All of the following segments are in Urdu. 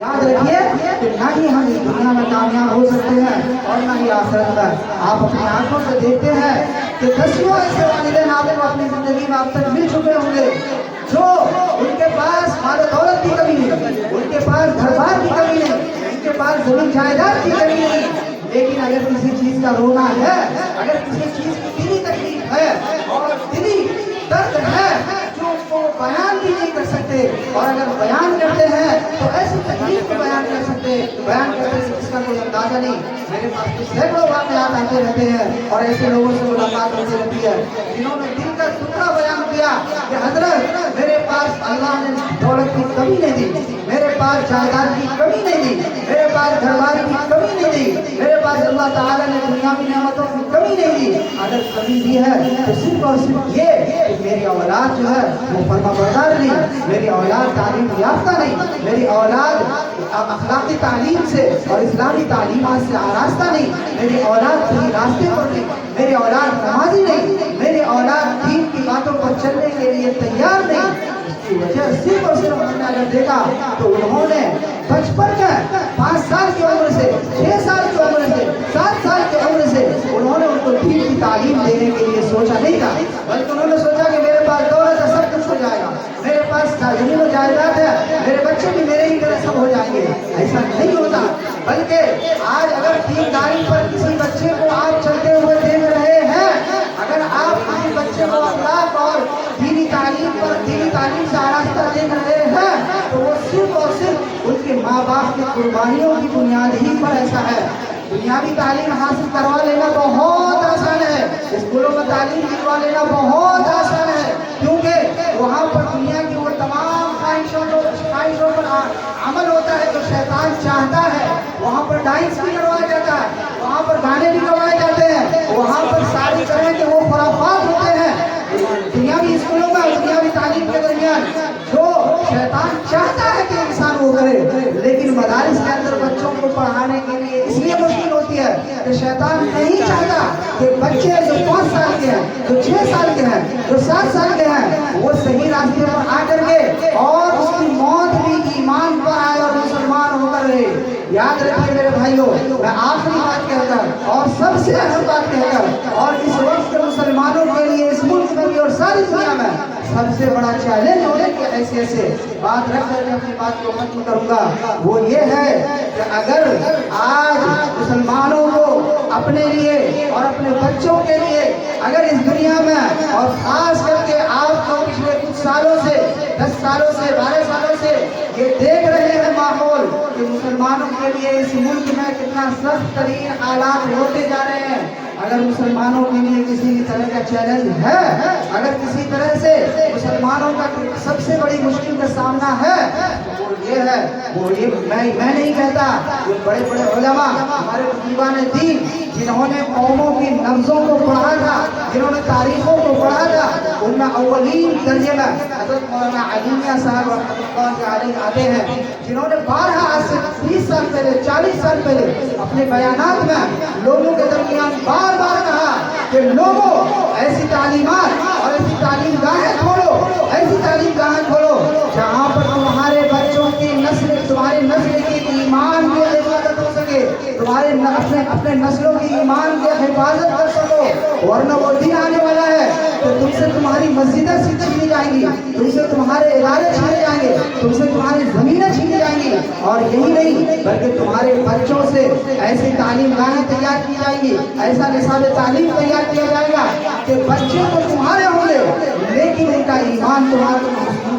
یاد رکھیے کہ نہ ہی ہم اس دنیا میں کامیاب ہو سکتے ہیں اور نہ ہی آخرت میں۔ آپ اپنی آنکھوں سے دیکھتے ہیں کہ دسیوں ایسے والدین آپ کو اپنی زندگی میں اب تک مل چکے ہوں گے جو ان کے پاس مال و دولت کی کمی نہیں، ان کے پاس گھر بار کی کمی نہیں، ان کے پاس زمین جائیداد کی کمی نہیں، لیکن اگر کسی چیز کا رونا ہے، اگر کسی چیز کی دلی تکلیف ہے اور دلی درد ہے جو وہ بیان بھی نہیں کر سکتے، اور اگر بیان کرتے ہیں تو ایسی تکلیف کو بیان کر سکتے، بیان کرتے ہیں جس کا کوئی اندازہ نہیں۔ میرے پاس سینکڑوں واقعات آتے رہتے ہیں اور ایسے لوگوں سے ملاقات ہوتی رہتی ہے جنہوں نے دل کا ٹکڑا بیان کیا کہ حضرت میرے پاس اللہ نے دولت کی کمی نہیں دی، میرے پاس جائیداد کی کمی نہیں دی، میرے پاس گھر بار کی کمی نہیں دی، میرے پاس اللہ تعالیٰ نے دنیاوی نعمتوں کی کمی نہیں دی، اگر کمی دی ہے تو صرف اور صرف یہ کہ میری اولاد جو ہے وہ فرما بردار نہیں، میری اولاد تعلیم یافتہ نہیں، میری اولاد اخلاقی تعلیم سے اور اسلامی تعلیمات سے آراستہ نہیں، میری اولاد صحیح راستے پر نہیں، میری اولاد نمازی نہیں، میری اولاد دین کی باتوں پر چلنے کے لیے تیار نہیں۔ اس کی وجہ صرف اور صرف ہم نے اگر دیکھا تو انہوں نے بچپن میں 5 سال کی عمر سے، 6 سال کی عمر سے، 7 سال کی عمر سے انہوں نے ان کو دین کی تعلیم دینے کے لیے سوچا نہیں تھا، بلکہ انہوں نے سوچا کہ میرے پاس دولت ہے، سب کچھ ہو جائے گا، میرے پاس زمین و جائیداد ہے، میرے بچے بھی میرے ہی طرح سب ہو جائیں گے۔ ایسا نہیں ہوتا، بلکہ آج اگر دینداری پر کسی بچے کو آپ چلتے ہوئے دیکھ رہے ہیں، اگر آپ کسی بچے کو اخلاق اور دینی تعلیم پر، دینی تعلیم سے آراستہ دیکھ رہے ہیں تو وہ صرف اور صرف ان کے ماں باپ کی قربانیوں کی بنیاد ہی پر ایسا ہے۔ دنیاوی تعلیم حاصل کروا لینا بہت آسان ہے، اسکولوں میں تعلیم دلوا لینا بہت آسان ہے، کیونکہ وہاں پر دنیا کی وہ تمام خواہشوں پر عمل ہوتا ہے جو شیطان چاہتا ہے، وہاں پر ڈانس بھی کروایا جاتا ہے، وہاں پر گانے بھی گوائے جاتے ہیں، وہاں پر ساری طرح کے وہ خرافات ہوتے ہیں۔ دنیاوی اسکولوں میں دنیاوی تعلیم کے درمیان جو شیطان چاہتا ہے کہ انسان وہ کرے، لیکن مدارس کے اندر بچوں کو پڑھانے کے لیے اس لیے مشکل ہوتی ہے کہ شیطان نہیں چاہتا کہ بچے جو 5 سال کے ہیں، جو 6 سال کے ہیں، جو 7 سال کے ہیں، وہ صحیح راستے پر آ کر کے اور اس کی موت بھی ایمان پر آئے اور مسلمان ہو کر رہے۔ یاد رکھیے میرے بھائیوں، میں آخری بات کہہ کر اور سب سے اہم بات کہہ کر، اور اس وقت کے مسلمانوں کے لیے اس ملک میں بھی اور ساری دنیا میں سب سے بڑا چیلنج ہونے کی حیثیت سے بات رکھ کر میں اپنی بات کو ختم کروں گا، وہ یہ ہے کہ اگر آج مسلمانوں کو اپنے لیے اور اپنے بچوں کے لیے اگر اس دنیا میں، اور خاص کر کے آپ کو پچھلے کچھ سالوں سے، 10 سالوں سے، 12 سالوں سے یہ دیکھ رہے ہیں ماحول کہ مسلمانوں کے لیے اس ملک میں کتنا سخت ترین حالات ہوتے جا رہے ہیں، اگر مسلمانوں کے لیے کسی بھی طرح کا چیلنج ہے، اگر کسی طرح سے مسلمانوں کا سب سے بڑی مشکل کا سامنا ہے تو وہ یہ ہے، وہ یہ میں نہیں کہتا، یہ بڑے بڑے علماء ہمارے بزرگان دین جنہوں نے قوموں کی نبضوں کو پڑھا تھا، جنہوں نے تاریخوں کو پڑھا تھا، ان میں اولین درجے میں حضرت مولانا علی میاں صاحب رحمۃ اللہ علیہ آتے ہیں، جنہوں نے 12 آج سے 20 سال پہلے، 40 سال پہلے اپنے بیانات میں لوگوں کے درمیان بار بار کہا کہ لوگوں ایسی تعلیمات اور ایسی تعلیم گاہیں کھولو، ایسی تعلیم گاہیں کھولو جہاں پر تمہارے بچوں کی نسل، تمہاری نسل کی ایمان کی حفاظت ہو سکے، تمہارے اپنے نسلوں کی ایمان کی حفاظت کر سکو، ورنہ وہ دن آنے والا ہے تو تم سے تمہاری مسجدیں چھینی جائیں گی، تم سے تمہارے ادارے چھینے جائیں گے، تم سے تمہاری زمینیں چھینی جائیں گی، اور یہی نہیں بلکہ تمہارے بچوں سے ایسی تعلیم گاہیں تیار کی جائیں گی، ایسا نصاب تعلیم تیار کیا جائے گا کہ بچے تو تمہارے ہوں گے لیکن ان کا ایمان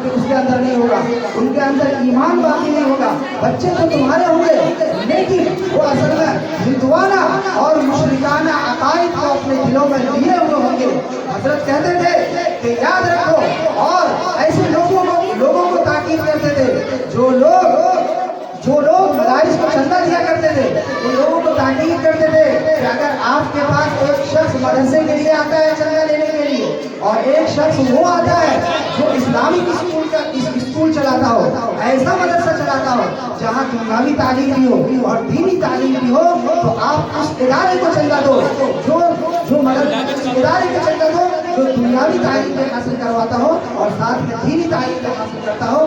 اس کے اندر نہیں ہوگا، ان کے اندر ایمان باقی نہیں ہوگا، بچے تو تمہارے ہوں گے لیکن وہ اصل میں ہندوانہ اور مشرکانہ عقائد کو اپنے دلوں میں لیے ہوئے ہوں گے۔ حضرت کہتے تھے کہ یاد رکھو، اور ایسے لوگوں کو تاکید کرتے تھے جو لوگ مدارس کو چندہ دیا کرتے تھے، ان لوگوں کو تاکید کرتے تھے کہ اگر آپ کے پاس ایک شخص مدرسے کے لیے آتا ہے چندہ لینے کے لیے، اور ایک شخص وہ آتا ہے جو اسلامک اسکول چلاتا ہو، ایسا مدرسہ چلاتا ہو جہاں دنیاوی تعلیم بھی ہو اور دینی تعلیم بھی ہو، تو آپ اس ادارے کو چندہ دو، جو مدرسے ادارے کو چندہ دو جو دنیاوی تعلیم حاصل کرواتا ہو اور ساتھ میں دینی تعلیم حاصل کرتا ہو،